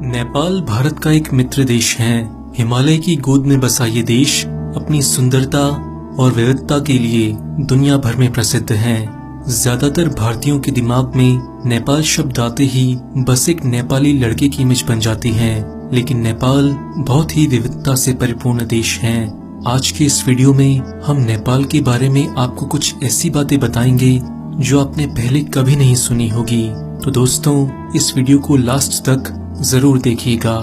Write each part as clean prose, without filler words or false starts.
नेपाल भारत का एक मित्र देश है। हिमालय की गोद में बसा ये देश अपनी सुंदरता और विविधता के लिए दुनिया भर में प्रसिद्ध है। ज्यादातर भारतीयों के दिमाग में नेपाल शब्द आते ही बस एक नेपाली लड़के की इमेज बन जाती है, लेकिन नेपाल बहुत ही विविधता से परिपूर्ण देश है। आज के इस वीडियो में हम नेपाल के बारे में आपको कुछ ऐसी बातें बताएंगे जो आपने पहले कभी नहीं सुनी होगी। तो दोस्तों, इस वीडियो को लास्ट तक जरूर देखिएगा।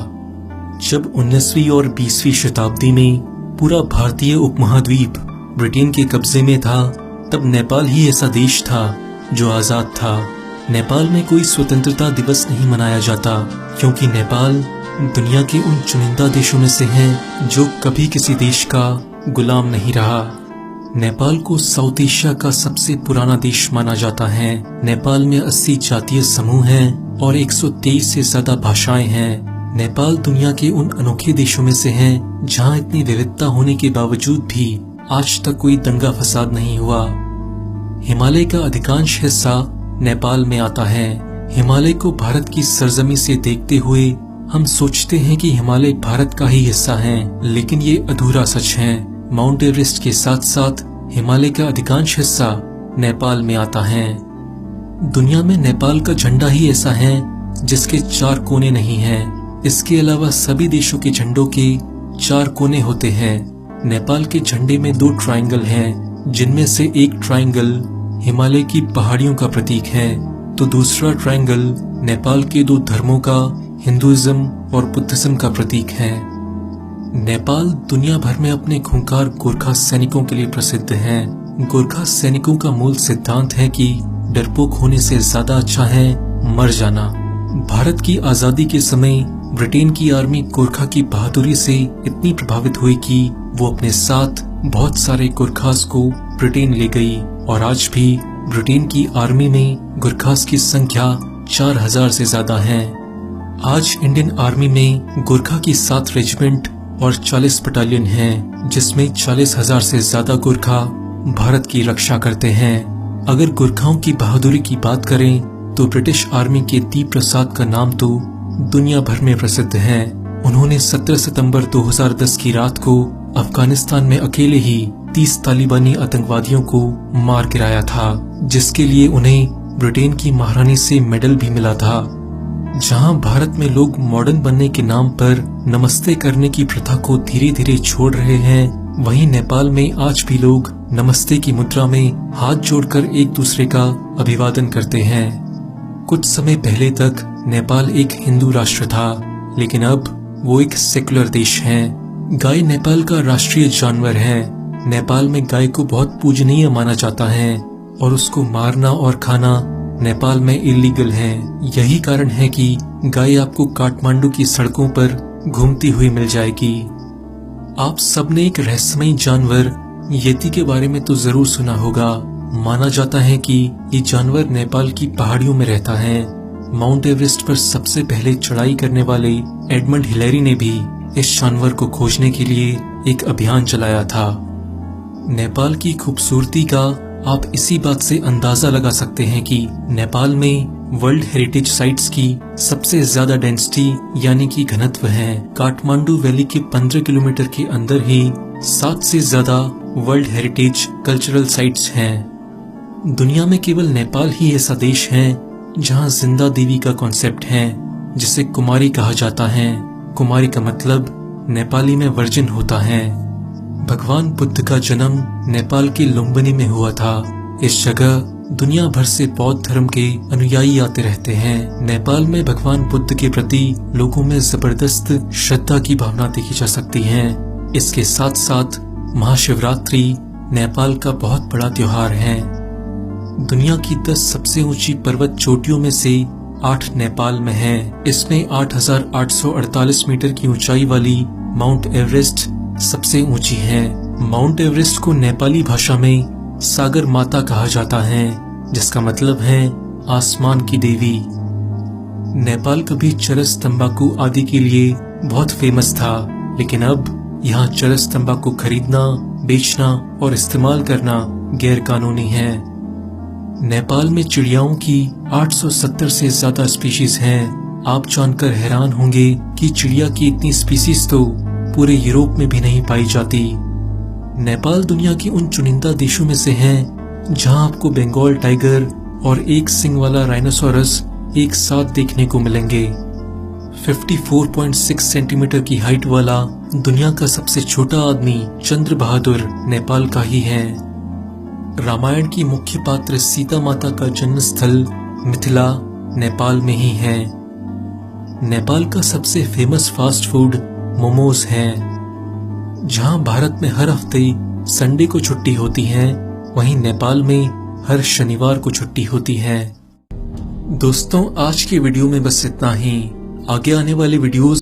जब 19वीं और 20वीं शताब्दी में पूरा भारतीय उपमहाद्वीप ब्रिटेन के कब्जे में था, तब नेपाल ही ऐसा देश था जो आजाद था। नेपाल में कोई स्वतंत्रता दिवस नहीं मनाया जाता, क्योंकि नेपाल दुनिया के उन चुनिंदा देशों में से है जो कभी किसी देश का गुलाम नहीं रहा। नेपाल को साउथ एशिया का सबसे पुराना देश माना जाता है। नेपाल में 80 जातीय समूह हैं और 123 से ज्यादा भाषाएं हैं। नेपाल दुनिया के उन अनोखे देशों में से है जहां इतनी विविधता होने के बावजूद भी आज तक कोई दंगा फसाद नहीं हुआ। हिमालय का अधिकांश हिस्सा नेपाल में आता है। हिमालय को भारत की सरजमी से देखते हुए हम सोचते हैं कि हिमालय भारत का ही हिस्सा है, लेकिन ये अधूरा सच है। माउंट एवरेस्ट के साथ साथ हिमालय का अधिकांश हिस्सा नेपाल में आता है। दुनिया में नेपाल का झंडा ही ऐसा है जिसके 4 कोने नहीं हैं। इसके अलावा सभी देशों के झंडों के 4 कोने होते हैं। नेपाल के झंडे में 2 ट्रायंगल हैं, जिनमें से एक ट्रायंगल हिमालय की पहाड़ियों का प्रतीक है, तो दूसरा ट्रायंगल नेपाल के 2 धर्मों का, हिंदुइज्म और बुद्धिज्म का प्रतीक है। नेपाल दुनिया भर में अपने खूंखार गोरखा सैनिकों के लिए प्रसिद्ध है। गोरखा सैनिकों का मूल सिद्धांत है कि डरपोक होने से ज्यादा अच्छा है मर जाना। भारत की आजादी के समय ब्रिटेन की आर्मी गोरखा की बहादुरी से इतनी प्रभावित हुई कि वो अपने साथ बहुत सारे गोरखास को ब्रिटेन ले गई, और आज भी ब्रिटेन की आर्मी में गोरखास की संख्या 4000 से ज्यादा है। आज इंडियन आर्मी में गोरखा की 7 रेजिमेंट और 40 बटालियन हैं, जिसमें 40,000 से ज्यादा गोरखा भारत की रक्षा करते हैं। अगर गोरखाओं की बहादुरी की बात करें तो ब्रिटिश आर्मी के दी प्रसाद का नाम तो दुनिया भर में प्रसिद्ध है। उन्होंने 17 सितंबर 2010 की रात को अफगानिस्तान में अकेले ही 30 तालिबानी आतंकवादियों को मार गिराया था, जिसके लिए उन्हें ब्रिटेन की महारानी से मेडल भी मिला था। जहां भारत में लोग मॉडर्न बनने के नाम पर नमस्ते करने की प्रथा को धीरे धीरे छोड़ रहे हैं, वहीं नेपाल में आज भी लोग नमस्ते की मुद्रा में हाथ जोड़कर एक दूसरे का अभिवादन करते हैं। कुछ समय पहले तक नेपाल एक हिंदू राष्ट्र था, लेकिन अब वो एक सेकुलर देश है। गाय नेपाल का राष्ट्रीय जानवर है। नेपाल में गाय को बहुत पूजनीय माना जाता है और उसको मारना और खाना नेपाल में इलीगल है। यही कारण है कि गाय आपको काठमांडू की सड़कों पर घूमती हुई मिल जाएगी। आप सबने एक रहस्यमयी जानवर येती के बारे में तो जरूर सुना होगा। माना जाता है कि ये जानवर नेपाल की पहाड़ियों में रहता है। माउंट एवरेस्ट पर सबसे पहले चढ़ाई करने वाले एडमंड हिलेरी ने भी इस जानवर को खोजने के लिए एक अभियान चलाया था। नेपाल की खूबसूरती का आप इसी बात से अंदाजा लगा सकते हैं कि नेपाल में वर्ल्ड हेरिटेज साइट्स की सबसे ज्यादा डेंसिटी यानी कि घनत्व है। काठमांडू वैली के 15 किलोमीटर के अंदर ही 7 से ज्यादा वर्ल्ड हेरिटेज कल्चरल साइट्स हैं। दुनिया में केवल नेपाल ही ऐसा देश है जहां जिंदा देवी का कॉन्सेप्ट है, जिसे कुमारी कहा जाता है। कुमारी का मतलब नेपाली में वर्जिन होता है। भगवान बुद्ध का जन्म नेपाल के लुम्बिनी में हुआ था। इस जगह दुनिया भर से बौद्ध धर्म के अनुयायी आते रहते हैं। नेपाल में भगवान बुद्ध के प्रति लोगों में जबरदस्त श्रद्धा की भावना देखी जा सकती है। इसके साथ साथ महाशिवरात्रि नेपाल का बहुत बड़ा त्योहार है। दुनिया की 10 सबसे ऊंची पर्वत चोटियों में से 8 नेपाल में है। इसमें 8,848 मीटर की ऊंचाई वाली माउंट एवरेस्ट सबसे ऊंची है। माउंट एवरेस्ट को नेपाली भाषा में सागर माता कहा जाता है, जिसका मतलब है आसमान की देवी। नेपाल कभी चरस, तंबाकू आदि के लिए बहुत फेमस था, लेकिन अब यहाँ चरस, तंबाकू खरीदना, बेचना और इस्तेमाल करना गैर कानूनी है। नेपाल में चिड़ियाओं की 870 से ज्यादा स्पीशीज हैं। आप जानकर हैरान होंगे कि चिड़िया की इतनी स्पीसीज तो पूरे यूरोप में भी नहीं पाई जाती। नेपाल दुनिया के उन चुनिंदा देशों में से है जहां आपको बंगाल टाइगर और एक सिंग वाला राइनोसोरस एक साथ देखने को मिलेंगे। 54.6 सेंटीमीटर की हाइट वाला दुनिया का सबसे छोटा आदमी चंद्र बहादुर नेपाल का ही है। रामायण की मुख्य पात्र सीता माता का जन्म स्थल मिथिला नेपाल में ही है। नेपाल का सबसे फेमस फास्ट फूड मोमोज है। जहां भारत में हर हफ्ते संडे को छुट्टी होती है, वहीं नेपाल में हर शनिवार को छुट्टी होती है। दोस्तों, आज के वीडियो में बस इतना ही। आगे आने वाले वीडियोस